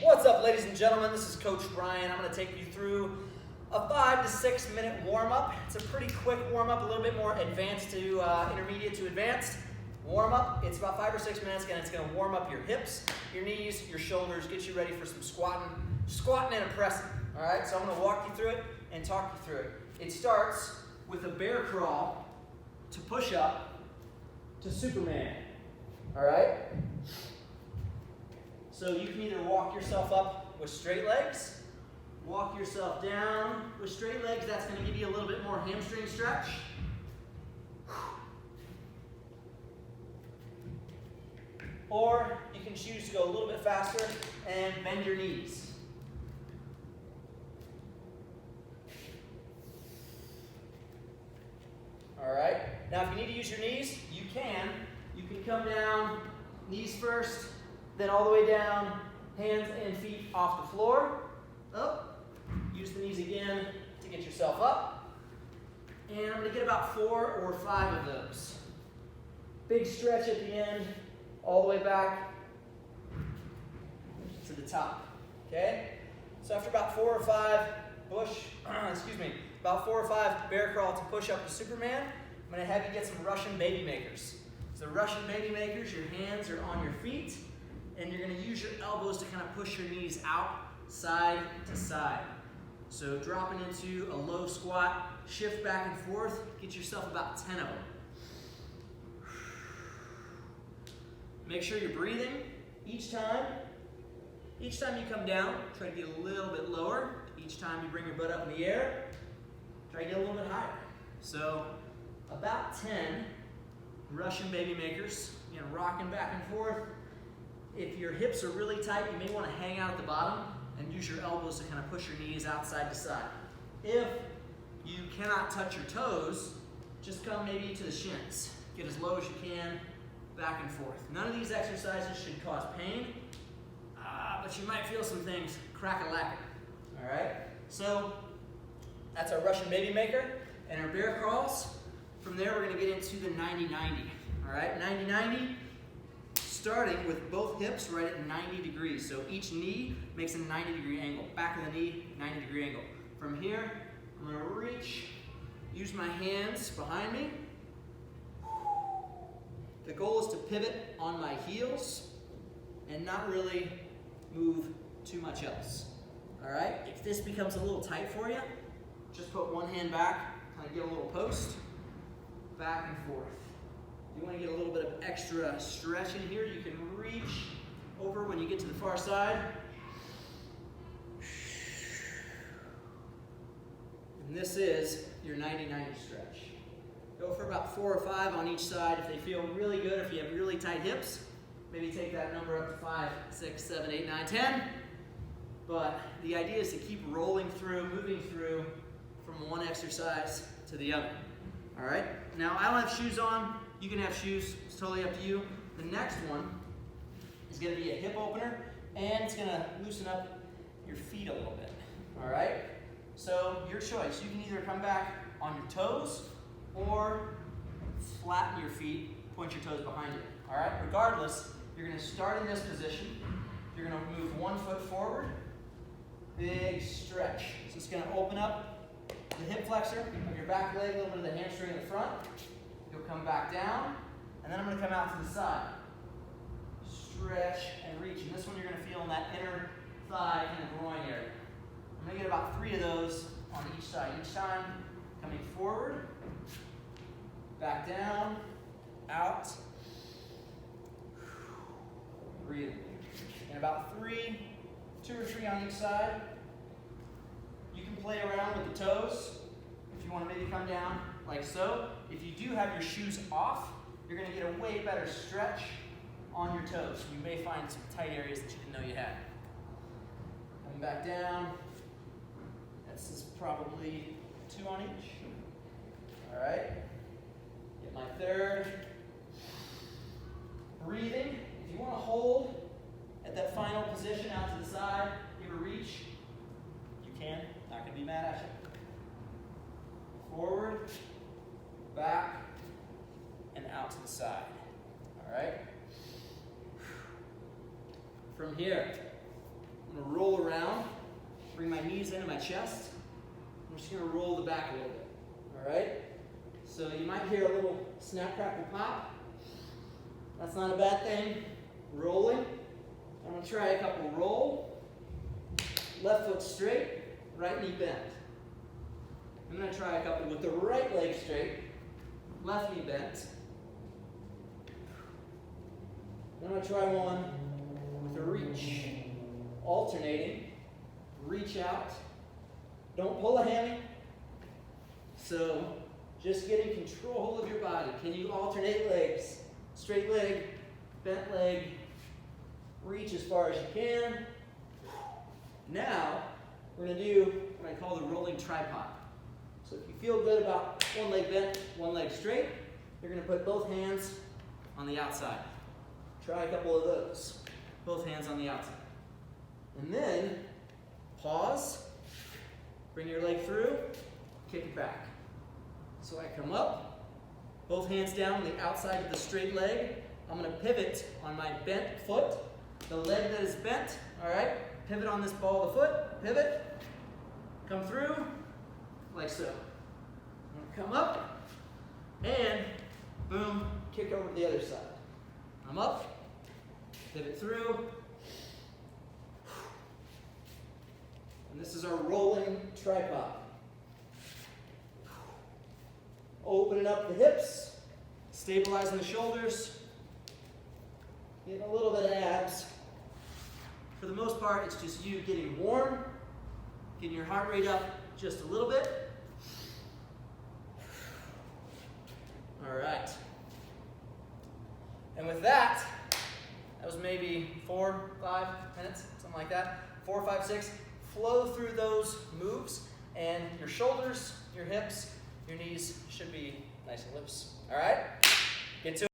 What's up, ladies and gentlemen? This is Coach Brian. I'm going to take you through a 5 to 6 minute warm-up. It's a pretty quick warm-up, a little bit more advanced to intermediate to advanced. Warm-up, it's about 5 or 6 minutes, and it's going to warm up your hips, your knees, your shoulders, get you ready for some squatting and pressing. All right, so I'm going to walk you through it and talk you through it. It starts with a bear crawl to push up to Superman. All right? So you can either walk yourself up with straight legs, walk yourself down with straight legs. That's going to give you a little bit more hamstring stretch. Or you can choose to go a little bit faster and bend your knees. All right. Now, if you need to use your knees, you can. You can come down, knees first, then all the way down, hands and feet off the floor. Up. Use the knees again to get yourself up. And I'm going to get about 4 or 5 of those. Big stretch at the end, all the way back to the top. Okay? So after about 4 or 5 about 4 or 5 bear crawl to push up to Superman, I'm going to have you get some Russian baby makers. So Russian baby makers, your hands are on your feet, and you're going to use your elbows to kind of push your knees out side to side. So dropping into a low squat, shift back and forth, get yourself about 10 of them. Make sure you're breathing each time. Each time you come down, try to get a little bit lower. Each time you bring your butt up in the air, try to get a little bit higher. So about 10 Russian baby makers, rocking back and forth. If your hips are really tight, you may want to hang out at the bottom and use your elbows to kind of push your knees out side to side. If you cannot touch your toes, just come maybe to the shins. Get as low as you can, back and forth. None of these exercises should cause pain, but you might feel some things crack-a-lacking. All right? So that's our Russian baby maker and our bear crawls. From there, we're going to get into the 90-90. All right? 90-90, starting with both hips right at 90 degrees. So each knee makes a 90-degree angle. Back of the knee, 90-degree angle. From here, I'm going to reach, use my hands behind me. The goal is to pivot on my heels and not really move too much else. All right? If this becomes a little tight for you, just put one hand back, kind of get a little post, back and forth. If you want to get a little bit of extra stretch in here, you can reach over when you get to the far side. And this is your 90-90 stretch. Go for about 4 or 5 on each side. If they feel really good, if you have really tight hips, maybe take that number up to 5, 6, 7, 8, 9, 10. But the idea is to keep rolling through, moving through from one exercise to the other. All right? Now, I don't have shoes on. You can have shoes. It's totally up to you. The next one is going to be a hip opener, and it's going to loosen up your feet a little bit. All right? So, your choice. You can either come back on your toes or flatten your feet, point your toes behind you. All right? Regardless, you're going to start in this position. You're going to move one foot forward. Big stretch. So it's going to open up the hip flexor of your back leg, a little bit of the hamstring in the front. You'll come back down, and then I'm going to come out to the side. Stretch and reach. And this one you're going to feel in that inner thigh and groin area. I'm going to get about 3 of those on each side. Each time coming forward, back down, out, breathing. And about 2 or 3 on each side. You can play around with the toes if you want to maybe come down like so. If you do have your shoes off, you're going to get a way better stretch on your toes. You may find some tight areas that you didn't know you had. Coming back down. This is probably 2 on each. All right. Get my 3rd. Breathing. If you want to hold at that final position out to the side, give a reach. You can. Not going to be mad at you. Forward, back, and out to the side. All right? From here, I'm gonna roll around, bring my knees into my chest. I'm just gonna roll the back a little bit, all right? So you might hear a little snap, crackle, pop. That's not a bad thing. Rolling. I'm gonna try a couple roll. Left foot straight, right knee bent. I'm gonna try a couple with the right leg straight, left knee bent. I'm gonna try one with a reach. Alternating, reach out. Don't pull a hammy. So just getting control of your body. Can you alternate legs? Straight leg, bent leg, reach as far as you can. Now, we're gonna do what I call the rolling tripod. So if you feel good about one leg bent, one leg straight, you're gonna put both hands on the outside. Try a couple of those. Both hands on the outside. And then, pause, bring your leg through, kick it back. So I come up, both hands down on the outside of the straight leg. I'm gonna pivot on my bent foot, the leg that is bent, all right? Pivot on this ball of the foot, pivot, come through, like so. I'm gonna come up, and boom, kick over to the other side. I'm up, pivot through, and this is our rolling tripod. Opening up the hips, stabilizing the shoulders, getting a little bit of abs. For the most part, it's just you getting warm, getting your heart rate up just a little bit. All right. And with that, that was maybe 4, 5 minutes, something like that. 4, 5, 6. Flow through those moves, and your shoulders, your hips, your knees should be nice and loose. All right? Get to it.